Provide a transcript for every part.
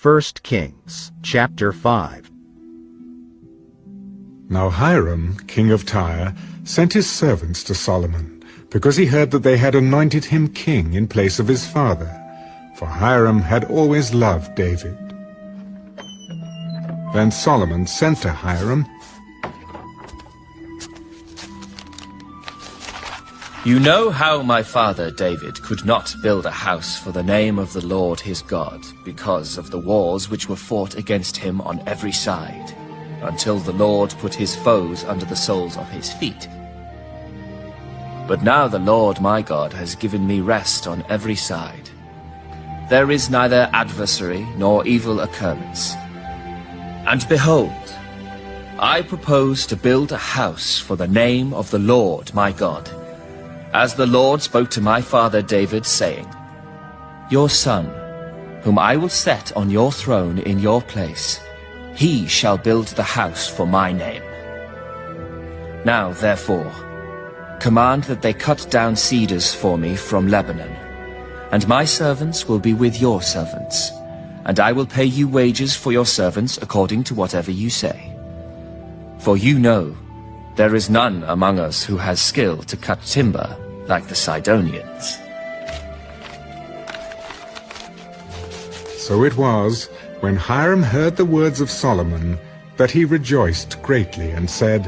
1 Kings, chapter 5. Now Hiram, king of Tyre, sent his servants to Solomon, because he heard that they had anointed him king in place of his father, for Hiram had always loved David. Then Solomon sent to Hiram, You know how my father David could not build a house for the name of the Lord his God, because of the wars which were fought against him on every side, until the Lord put his foes under the soles of his feet. But now the Lord my God has given me rest on every side. There is neither adversary nor evil occurrence. And behold, I propose to build a house for the name of the Lord my God, as the Lord spoke to my father David, saying, Your son, whom I will set on your throne in your place, he shall build the house for my name. Now, therefore, command that they cut down cedars for me from Lebanon, and my servants will be with your servants, and I will pay you wages for your servants according to whatever you say. For you know, there is none among us who has skill to cut timber like the Sidonians. So it was, when Hiram heard the words of Solomon, that he rejoiced greatly and said,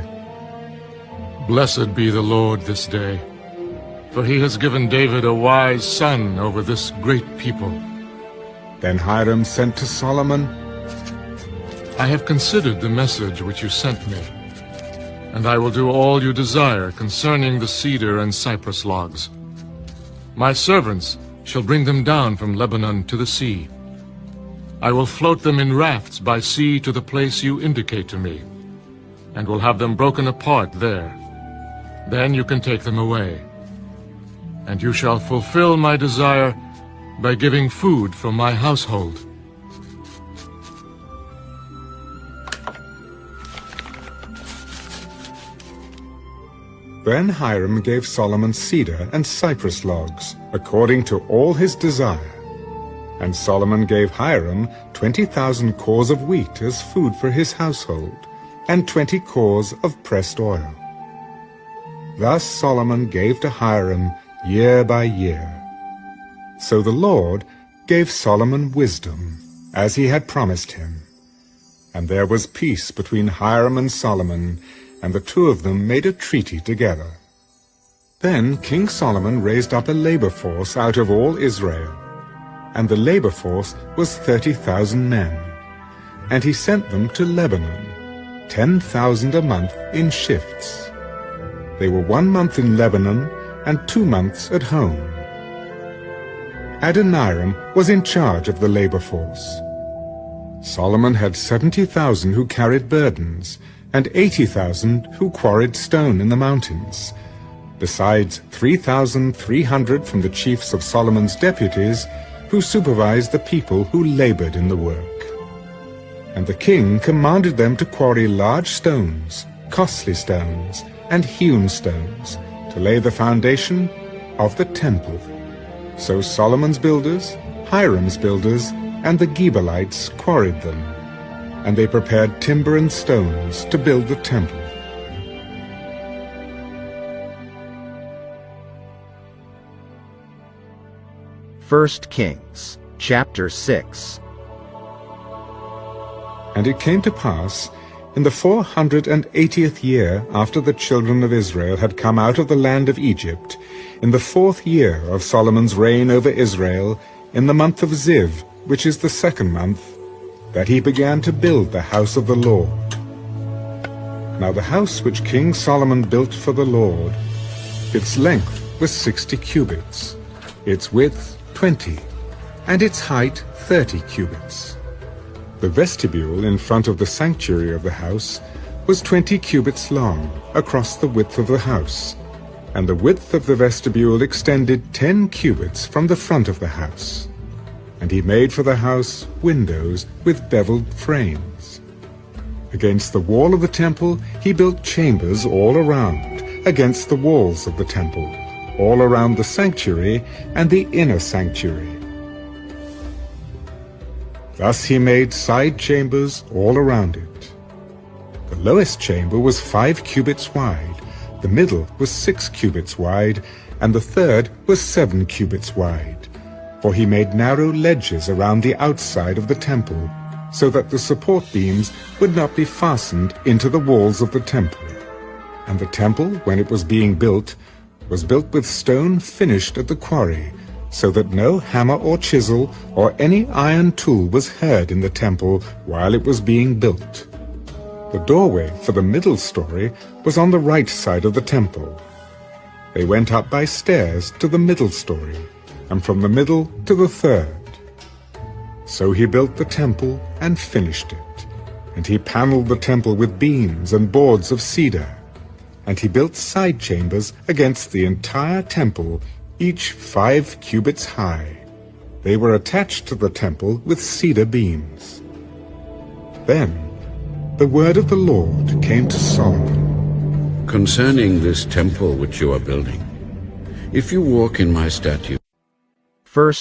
Blessed be the Lord this day, for he has given David a wise son over this great people. Then Hiram sent to Solomon, I have considered the message which you sent me, and I will do all you desire concerning the cedar and cypress logs. My servants shall bring them down from Lebanon to the sea. I will float them in rafts by sea to the place you indicate to me, and will have them broken apart there. Then you can take them away. And you shall fulfill my desire by giving food from my household. Then Hiram gave Solomon cedar and cypress logs, according to all his desire. And Solomon gave Hiram 20,000 cors of wheat as food for his household, and 20 cors of pressed oil. Thus Solomon gave to Hiram year by year. So the Lord gave Solomon wisdom, as he had promised him. And there was peace between Hiram and Solomon, and the two of them made a treaty together. Then King Solomon raised up a labor force out of all Israel, and the labor force was 30,000 men. And he sent them to Lebanon, 10,000 a month in shifts. They were 1 month in Lebanon, and 2 months at home. Adoniram was in charge of the labor force. Solomon had 70,000 who carried burdens, and 80,000 who quarried stone in the mountains, besides 3,300 from the chiefs of Solomon's deputies, who supervised the people who labored in the work. And the king commanded them to quarry large stones, costly stones, and hewn stones, to lay the foundation of the temple. So Solomon's builders, Hiram's builders, and the Gebalites quarried them, and they prepared timber and stones to build the temple. First Kings, chapter 6. And it came to pass, in the 480th year after the children of Israel had come out of the land of Egypt, in the 4th year of Solomon's reign over Israel, in the month of Ziv, which is the 2nd month, that he began to build the house of the Lord. Now the house which King Solomon built for the Lord, its length was 60 cubits, its width 20, and its height 30 cubits. The vestibule in front of the sanctuary of the house was 20 cubits long, across the width of the house, and the width of the vestibule extended 10 cubits from the front of the house. And he made for the house windows with beveled frames. Against the wall of the temple he built chambers all around, against the walls of the temple, all around the sanctuary and the inner sanctuary. Thus he made side chambers all around it. The lowest chamber was 5 cubits wide, the middle was 6 cubits wide, and the third was 7 cubits wide. For he made narrow ledges around the outside of the temple, so that the support beams would not be fastened into the walls of the temple. And the temple, when it was being built, was built with stone finished at the quarry, so that no hammer or chisel or any iron tool was heard in the temple while it was being built. The doorway for the middle story was on the right side of the temple. They went up by stairs to the middle story, and from the middle to the third. So he built the temple and finished it, and he paneled the temple with beams and boards of cedar, and he built side chambers against the entire temple, each 5 cubits high. They were attached to the temple with cedar beams. Then the word of the Lord came to Solomon. Concerning this temple which you are building, if you walk in my statutes, 1